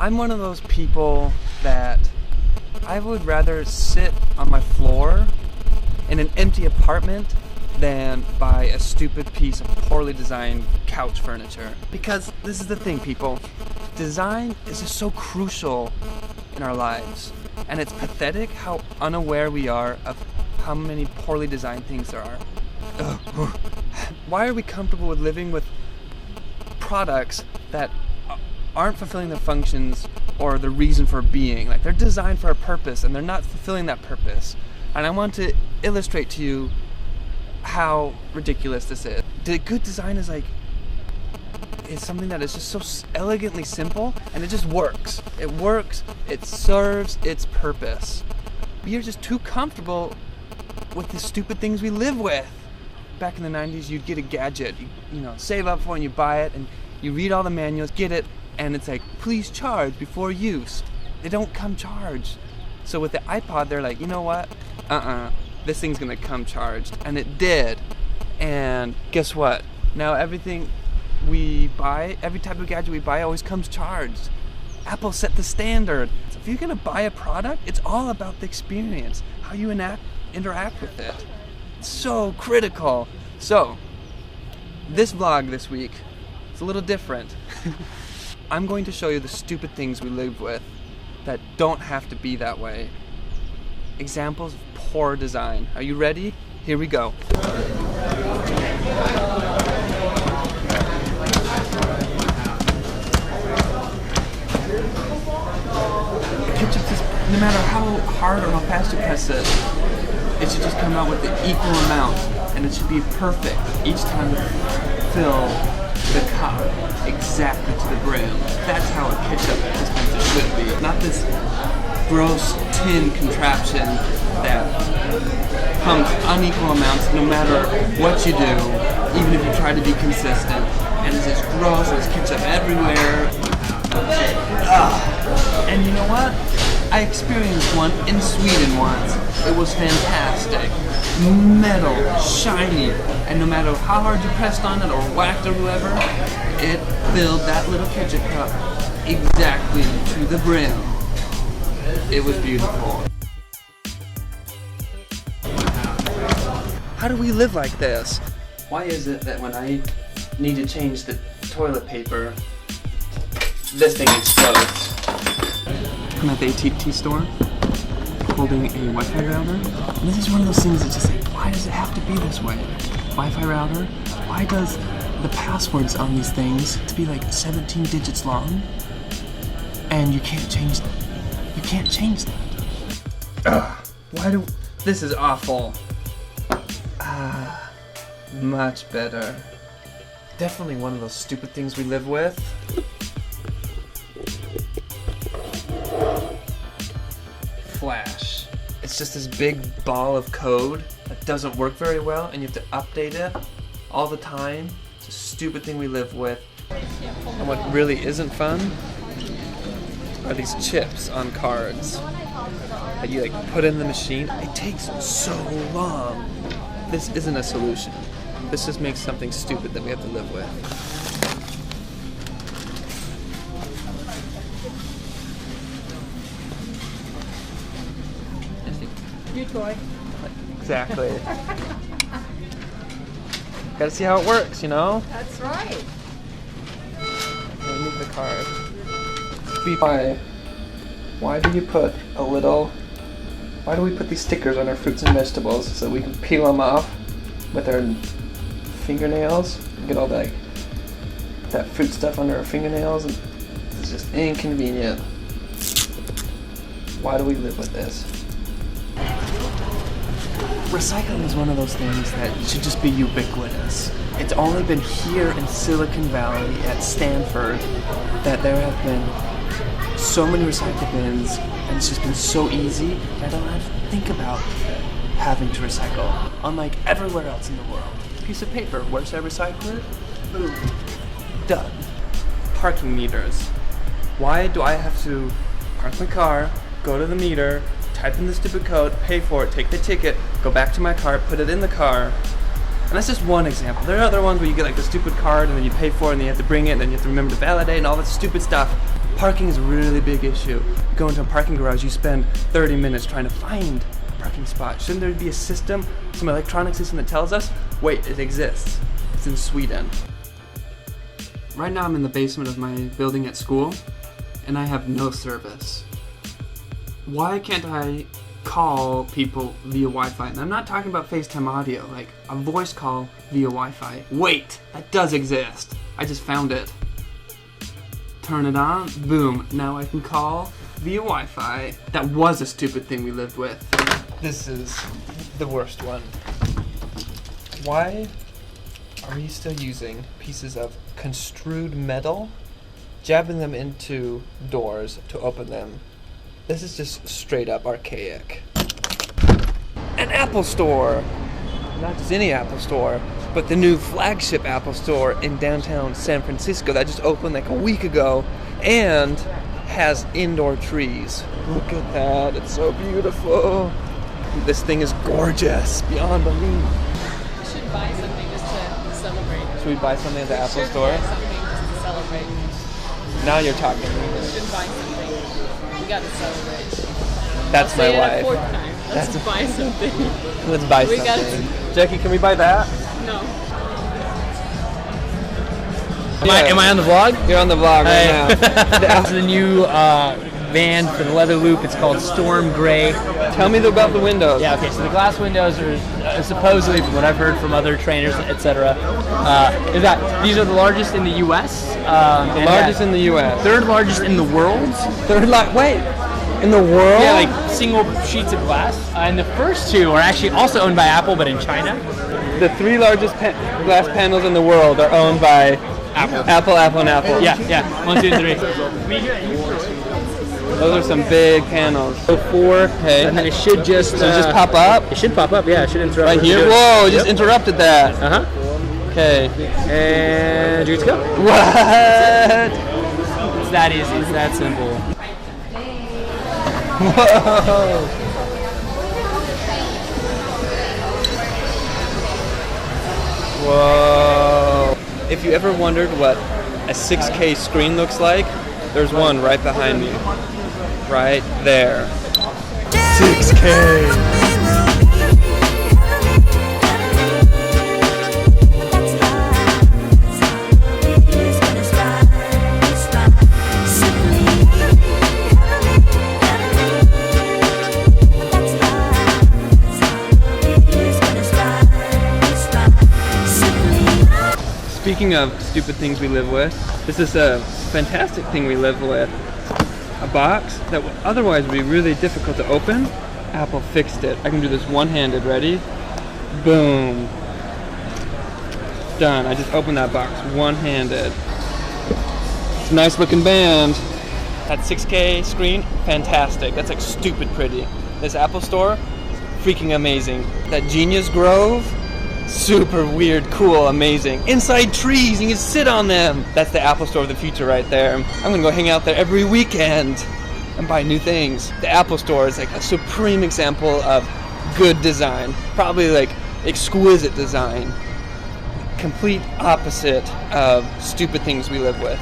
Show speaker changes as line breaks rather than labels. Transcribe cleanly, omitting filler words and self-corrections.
I'm one of those people that I would rather sit on my floor in an empty apartment than buy a stupid piece of poorly designed couch furniture. Because this is the thing, people. Design is just so crucial in our lives. And it's pathetic how unaware we are of how many poorly designed things there are. Why are we comfortable with living with products that aren't fulfilling the functions or the reason for being? Like, they're designed for a purpose and they're not fulfilling that purpose. And I want to illustrate to you how ridiculous this is. The good design is something that is just so elegantly simple, and it just works. It works, it serves its purpose. We are just too comfortable with the stupid things we live with. Back in the 90s, you'd get a gadget, you save up for it and you buy it, and you read all the manuals, get it, and it's like, please charge before use. They don't come charged. So with the iPod, they're like, you know what? This thing's gonna come charged. And it did. And guess what? Now everything we buy, every type of gadget we buy always comes charged. Apple set the standard. So if you're gonna buy a product, it's all about the experience, how you interact with it. It's so critical. So, this vlog this week is a little different. I'm going to show you the stupid things we live with that don't have to be that way. Examples of poor design. Are you ready? Here we go. Ketchup, just no matter how hard or how fast you press it, it should just come out with the equal amount, and it should be perfect each time to fill the cup exactly to the brim. That's how a ketchup dispenser should be. Not this gross tin contraption that pumps unequal amounts no matter what you do, even if you try to be consistent. And it's just gross, there's ketchup everywhere. And you know what? I experienced one in Sweden once. It was fantastic. Metal, shiny, and no matter how hard you pressed on it or whacked or whoever, it filled that little ketchup cup exactly to the brim. It was beautiful. How do we live like this? Why is it that when I need to change the toilet paper, this thing explodes? I'm at the AT&T store holding a Wi-Fi router, and this is one of those things that's just like, why does it have to be this way? Wi-Fi router? Why does the passwords on these things to be like 17 digits long? And you can't change that. You can't change that. This is awful. Much better. Definitely one of those stupid things we live with. Flash. It's just this big ball of code that doesn't work very well, and you have to update it all the time. It's a stupid thing we live with. And what really isn't fun are these chips on cards that you put in the machine. It takes so long. This isn't a solution. This just makes something stupid that we have to live with.
New toy.
Exactly. Gotta see how it works, you know?
That's right.
Remove the card. Why do we put these stickers on our fruits and vegetables so we can peel them off with our fingernails and get all that fruit stuff under our fingernails? And it's just inconvenient. Why do we live with this? Recycling is one of those things that should just be ubiquitous. It's only been here in Silicon Valley at Stanford that there have been so many recycle bins, and it's just been so easy that I don't have to think about having to recycle. Unlike everywhere else in the world. Piece of paper, where should I recycle it? Boom. Done. Parking meters. Why do I have to park my car, go to the meter, type in the stupid code, pay for it, take the ticket, go back to my car, put it in the car? And that's just one example. There are other ones where you get the stupid card and then you pay for it and then you have to bring it and then you have to remember to validate and all that stupid stuff. Parking is a really big issue. You go into a parking garage, you spend 30 minutes trying to find a parking spot. Shouldn't there be a system, some electronic system that tells us, wait, it exists. It's in Sweden. Right now I'm in the basement of my building at school, and I have no service. Why can't I call people via Wi-Fi? And I'm not talking about FaceTime audio, like a voice call via Wi-Fi. Wait, that does exist. I just found it. Turn it on, boom, now I can call via Wi-Fi. That was a stupid thing we lived with. This is the worst one. Why are we still using pieces of construed metal, jabbing them into doors to open them? This is just straight up archaic. An Apple Store! Not just any Apple Store, but the new flagship Apple Store in downtown San Francisco that just opened like a week ago and has indoor trees. Look at that, it's so beautiful. This thing is gorgeous, beyond belief.
You should buy something just to celebrate.
Should we buy something at the Apple
Should
Store?
buy something just to celebrate.
Now you're talking.
You should buy something. You gotta celebrate.
That's
I'll
my
say it a
wife.
fourth time. Let's buy something.
Let's buy
We got
something. Jackie, can we buy that?
No.
Am I on the vlog?
You're on the vlog right now.
This is the new van for the leather loop. It's called Storm Gray.
Tell me about the windows.
Yeah, okay, so the glass windows are supposedly, from what I've heard from other trainers, etc., is that these are the largest in the U.S.
The largest in the U.S.
Third largest in the world.
Wait, in the world?
Yeah, like single sheets of glass. And the first two are actually also owned by Apple, but in China.
The three largest glass panels in the world are owned by Apple, and Apple.
Yeah. 1, 2, 3.
Those are some big panels. So 4K.
And then it should just
pop up?
It should pop up. Yeah, it should interrupt.
Right here? Whoa, it just interrupted that. Okay.
And you're good to go.
What?
It's that easy. It's that simple.
Whoa. Whoa. If you ever wondered what a 6K screen looks like, there's one right behind me. Right there. 6K. Speaking of stupid things we live with, this is a fantastic thing we live with. A box that would otherwise be really difficult to open. Apple fixed it. I can do this one-handed. Ready? Boom. Done. I just opened that box one-handed. It's a nice looking band. That 6K screen, fantastic. That's like stupid pretty. This Apple Store, freaking amazing. That Genius Grove, super weird, cool, amazing. Inside trees, you can sit on them. That's the Apple Store of the future right there. I'm gonna go hang out there every weekend and buy new things. The Apple Store is like a supreme example of good design. Probably like exquisite design. Complete opposite of stupid things we live with.